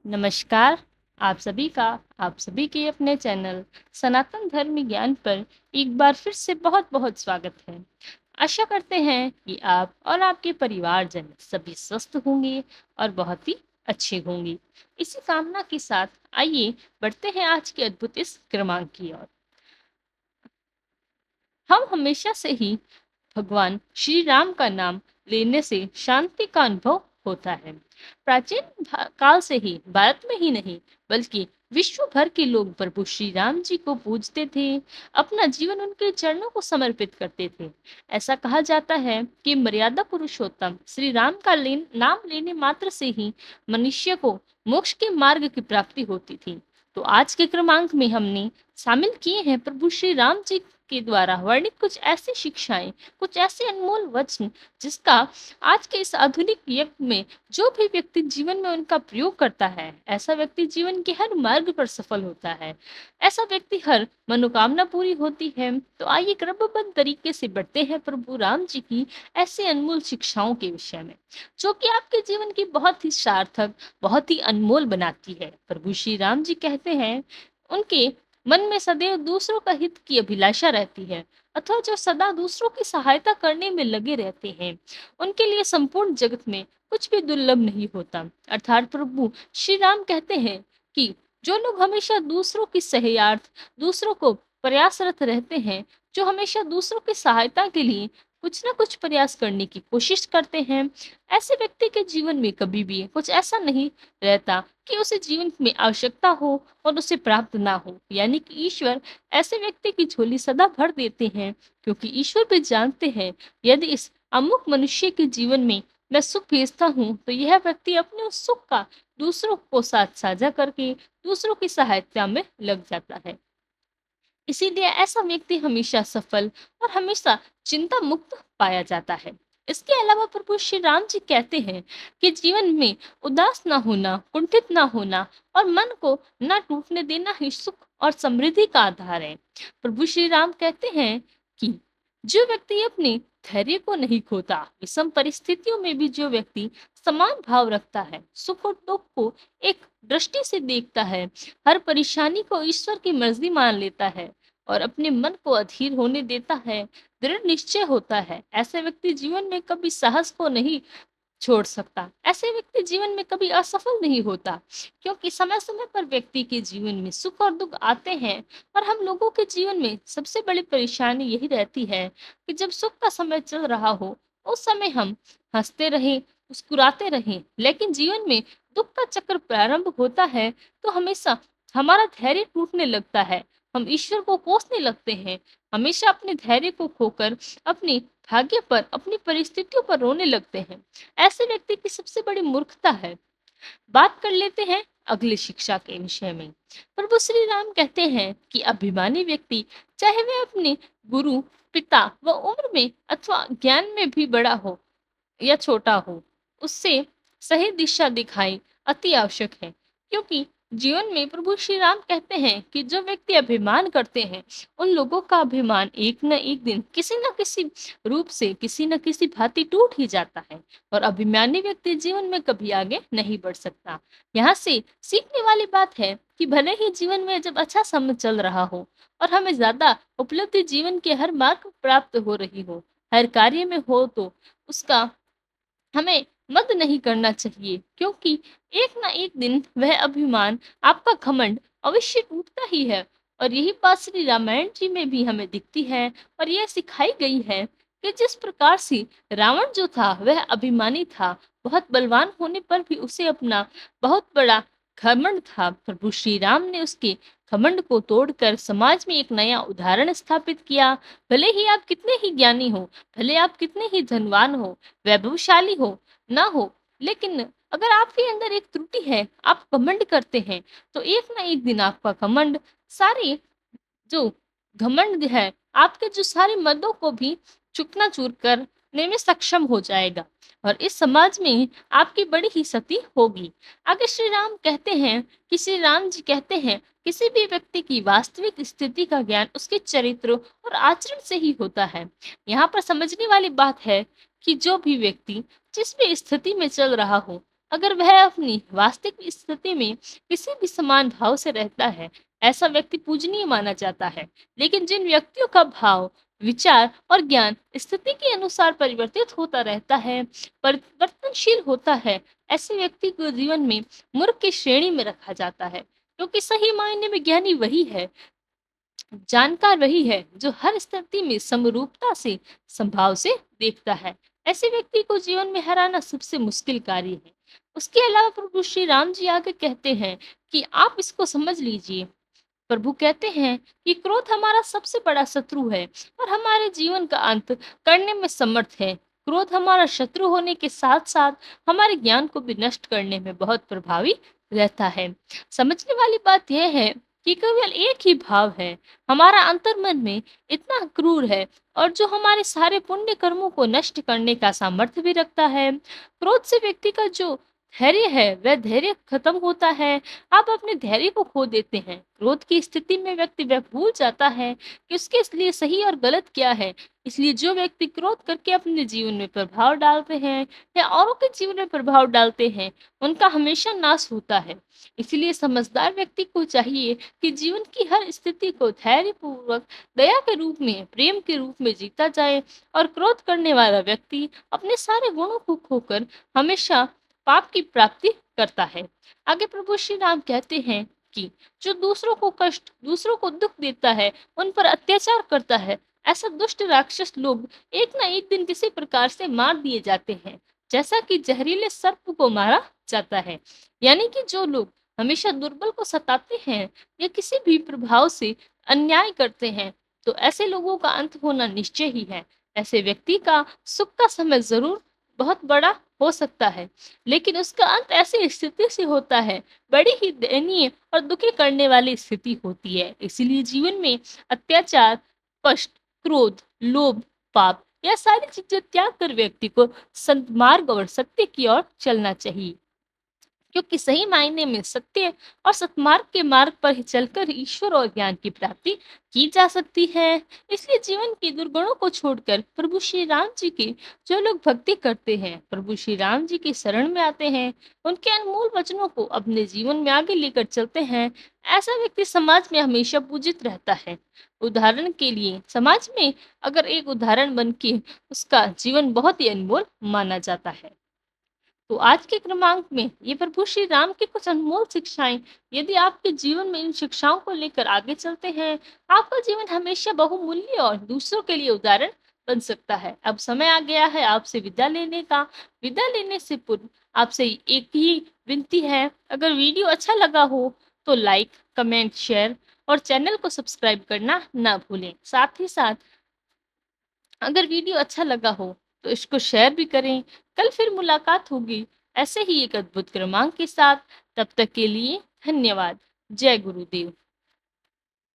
नमस्कार। आप सभी के अपने चैनल सनातन धर्म ज्ञान पर एक बार फिर से बहुत बहुत स्वागत है। आशा करते हैं कि आप और आपके परिवारजन सभी स्वस्थ होंगे और बहुत ही अच्छे होंगे। इसी कामना के साथ आइए बढ़ते हैं आज के अद्भुत इस क्रमांक की ओर। हम हमेशा से ही भगवान श्री राम का नाम लेने से शांति का अनुभव होता है। प्राचीन काल से ही भारत में ही नहीं बल्कि विश्व भर के लोग प्रभु श्री राम जी को पूजते थे, अपना जीवन उनके चरणों को समर्पित करते थे। ऐसा कहा जाता है कि मर्यादा पुरुषोत्तम श्री राम का नाम लेने मात्र से ही मनुष्य को मोक्ष के मार्ग की प्राप्ति होती थी। तो आज के क्रमांक में हमने शामिल किए हैं प्रभु श्री राम जी के द्वारा वर्णित कुछ ऐसी शिक्षाएं, कुछ ऐसे अनमोल वचन जिसका आज के इस आधुनिक युग में जो भी व्यक्ति जीवन में उनका प्रयोग करता है, ऐसा व्यक्ति जीवन के हर मार्ग पर सफल होता है। ऐसा व्यक्ति हर मनोकामना पूरी होती है। तो आइए क्रमबद्ध तरीके से बढ़ते हैं प्रभु राम जी की ऐसे अनमोल शिक्षाओं के विषय में, जो कि आपके जीवन की बहुत ही सार्थक, बहुत ही अनमोल बनाती है। प्रभु श्री राम जी कहते हैं, उनके मन में सदैव दूसरों का हित की अभिलाषा रहती है, अथवा जो सदा दूसरों की सहायता करने में लगे रहते हैं, उनके लिए संपूर्ण जगत में कुछ भी दुर्लभ नहीं होता। अर्थात प्रभु श्री राम कहते हैं कि जो लोग हमेशा दूसरों की सहायार्थ, दूसरों को प्रयासरत रहते हैं, जो हमेशा दूसरों की सहायता के लिए कुछ ना कुछ प्रयास करने की कोशिश करते हैं, ऐसे व्यक्ति के जीवन में कभी भी कुछ ऐसा नहीं रहता कि उसे जीवन में आवश्यकता हो और उसे प्राप्त ना हो। यानी कि ईश्वर ऐसे व्यक्ति की झोली सदा भर देते हैं, क्योंकि ईश्वर भी जानते हैं यदि इस अमुक मनुष्य के जीवन में मैं सुख भेजता हूँ तो यह व्यक्ति अपने उस सुख का दूसरों को साथ साझा करके दूसरों की सहायता में लग जाता है। इसीलिए ऐसा व्यक्ति हमेशा सफल और हमेशा चिंता मुक्त पाया जाता है। इसके अलावा प्रभु श्री राम जी कहते हैं कि जीवन में उदास ना होना, कुंठित ना होना और मन को ना टूटने देना ही सुख और समृद्धि का आधार है। प्रभु श्री राम कहते हैं कि जो व्यक्ति अपने धैर्य को नहीं खोता, विषम परिस्थितियों में भी जो व्यक्ति समान भाव रखता है, सुख और दुख को एक दृष्टि से देखता है, हर परेशानी को ईश्वर की मर्जी मान लेता है और अपने मन को अधीर होने देता है, दृढ़ निश्चय होता है, ऐसे व्यक्ति जीवन में कभी साहस को नहीं छोड़ सकता। ऐसे व्यक्ति जीवन में कभी असफल नहीं होता, क्योंकि समय समय पर व्यक्ति के जीवन में सुख और दुख आते हैं। और हम लोगों के जीवन में सबसे बड़ी परेशानी यही रहती है कि जब सुख का समय चल रहा हो, उस समय हम हंसते रहें, मुस्कुराते रहें, लेकिन जीवन में दुख का चक्र प्रारंभ होता है तो हमेशा हमारा धैर्य टूटने लगता है, हम ईश्वर को कोसने लगते हैं, हमेशा अपने धैर्य को खोकर अपने भाग्य पर, अपनी परिस्थितियों पर रोने लगते हैं। ऐसे व्यक्ति की सबसे बड़ी मूर्खता है। बात कर लेते हैं अगली शिक्षा के विषय में। प्रभु श्री राम कहते हैं कि अभिमानी व्यक्ति, चाहे वह अपने गुरु, पिता व उम्र में अथवा ज्ञान में भी बड़ा हो या छोटा हो, उससे सही दिशा दिखाई अति आवश्यक है। क्योंकि जीवन में प्रभु श्री राम कहते हैं कि जो व्यक्ति अभिमान करते हैं, उन लोगों का अभिमान एक न एक दिन किसी न किसी रूप से, किसी न किसी भांति टूट ही जाता है और अभिमानी व्यक्ति जीवन में कभी आगे नहीं बढ़ सकता। यहाँ से सीखने वाली बात है कि भले ही जीवन में जब अच्छा समय चल रहा हो और हमें ज्यादा उपलब्धि जीवन के हर मार्ग प्राप्त हो रही हो, हर कार्य में हो, तो उसका हमें मत नहीं करना चाहिए, क्योंकि एक ना एक दिन वह अभिमान, आपका घमंड अवश्य टूटता ही है। और यही बात श्री रामायण जी में भी हमें दिखती है और यह सिखाई गई है कि जिस प्रकार से रावण जो था वह अभिमानी था, बहुत बलवान होने पर भी उसे अपना बहुत बड़ा घमंड था। प्रभु श्री राम ने उसके घमंड को तोड़कर समाज में एक नया उदाहरण स्थापित किया। भले ही आप कितने ही ज्ञानी हो, भले आप कितने ही धनवान हो, वैभवशाली हो, ना हो, लेकिन अगर आपके अंदर एक त्रुटि है, आप घमंड करते हैं, तो एक ना एक दिन आपका घमंड सारे जो घमंड है, आपके जो सारे मदों को भी चूर करने में सक्षम हो जाएगा और इस समाज में आपकी बड़ी ही सती होगी। आगे श्री राम कहते हैं कि श्री राम जी कहते हैं, किसी भी व्यक्ति की वास्तविक स्थिति का ज्ञान उसके चरित्र और आचरण से ही होता है। यहाँ पर समझने वाली बात है कि जो भी व्यक्ति जिस भी स्थिति में चल रहा हो, अगर वह अपनी वास्तविक स्थिति में किसी भी समान भाव से रहता है, ऐसा व्यक्ति पूजनीय माना जाता है। लेकिन जिन व्यक्तियों का भाव, विचार और ज्ञान स्थिति के अनुसार परिवर्तित होता रहता है, परिवर्तनशील होता है, ऐसे व्यक्ति को जीवन में मूर्ख की श्रेणी में रखा जाता है। क्योंकि सही मायने में ज्ञानी वही है, जानकार वही है जो हर स्थिति में समरूपता से, संभाव से देखता है। ऐसे व्यक्ति को जीवन में हराना सबसे मुश्किल कार्य है। उसके अलावा प्रभु श्री राम जी आगे कहते हैं कि आप इसको समझ लीजिए। प्रभु कहते हैं कि क्रोध हमारा सबसे बड़ा शत्रु है और हमारे जीवन का अंत करने में समर्थ है। क्रोध हमारा शत्रु होने के साथ साथ हमारे ज्ञान को भी नष्ट करने में बहुत प्रभावी रहता है। समझने वाली बात यह है कि केवल एक ही भाव है, हमारा अंतर्मन में इतना क्रूर है और जो हमारे सारे पुण्य कर्मों को नष्ट करने का सामर्थ्य भी रखता है। क्रोध से व्यक्ति का जो धैर्य है वह धैर्य खत्म होता है। आप अपने धैर्य को खो देते हैं। क्रोध की स्थिति में व्यक्ति वह भूल जाता है कि उसके लिए सही और गलत क्या है। इसलिए जो व्यक्ति क्रोध करके अपने जीवन में प्रभाव डालते हैं या औरों के जीवन में प्रभाव डालते हैं, उनका हमेशा नाश होता है। इसलिए समझदार व्यक्ति को चाहिए कि जीवन की हर स्थिति को धैर्य पूर्वक दया के रूप में, प्रेम के रूप में जीता जाए। और क्रोध करने वाला व्यक्ति अपने सारे गुणों को खोकर हमेशा पाप की प्राप्ति करता है। आगे प्रभु श्री राम कहते हैं कि जो दूसरों को कष्ट, दूसरों को दुख देता है, उन पर अत्याचार करता है, ऐसा दुष्ट राक्षस लोग एक ना एक दिन किसी प्रकार से मार दिए जाते हैं, जैसा कि जहरीले सर्प को मारा जाता है। यानी कि जो लोग हमेशा दुर्बल को सताते हैं या किसी भी प्रभाव से अन्याय करते हैं, तो ऐसे लोगों का अंत होना निश्चय ही है। ऐसे व्यक्ति का सुख का समय जरूर बहुत बड़ा हो सकता है, लेकिन उसका अंत ऐसी स्थिति से होता है, बड़ी ही दयनीय और दुखी करने वाली स्थिति होती है। इसीलिए जीवन में अत्याचार, कष्ट, क्रोध, लोभ, पाप यह सारी चीजें त्याग कर व्यक्ति को सन्मार्ग और सत्य की ओर चलना चाहिए। क्योंकि सही मायने में सत्य और सत्मार्ग के मार्ग पर ही चलकर ईश्वर और ज्ञान की प्राप्ति की जा सकती है। इसलिए जीवन के दुर्गुणों को छोड़कर प्रभु श्री राम जी की जो लोग भक्ति करते हैं, प्रभु श्री राम जी की शरण में आते हैं, उनके अनमोल वचनों को अपने जीवन में आगे लेकर चलते हैं, ऐसा व्यक्ति समाज में हमेशा पूजित रहता है। उदाहरण के लिए समाज में अगर एक उदाहरण बन के उसका जीवन बहुत ही अनमोल माना जाता है। तो आज के क्रमांक में ये प्रभु श्री राम की कुछ अनमोल शिक्षाएं, यदि आपके जीवन में इन शिक्षाओं को लेकर आगे चलते हैं, आपका जीवन हमेशा बहुमूल्य और दूसरों के लिए उदाहरण बन सकता है। अब समय आ गया है आपसे विदा लेने का। विदा लेने से पूर्व आपसे एक ही विनती है, अगर वीडियो अच्छा लगा हो तो लाइक, कमेंट, शेयर और चैनल को सब्सक्राइब करना ना भूलें। साथ ही साथ अगर वीडियो अच्छा लगा हो तो इसको शेयर भी करें। कल फिर मुलाकात होगी ऐसे ही एक अद्भुत क्रमांक के साथ। तब तक के लिए धन्यवाद। जय गुरुदेव।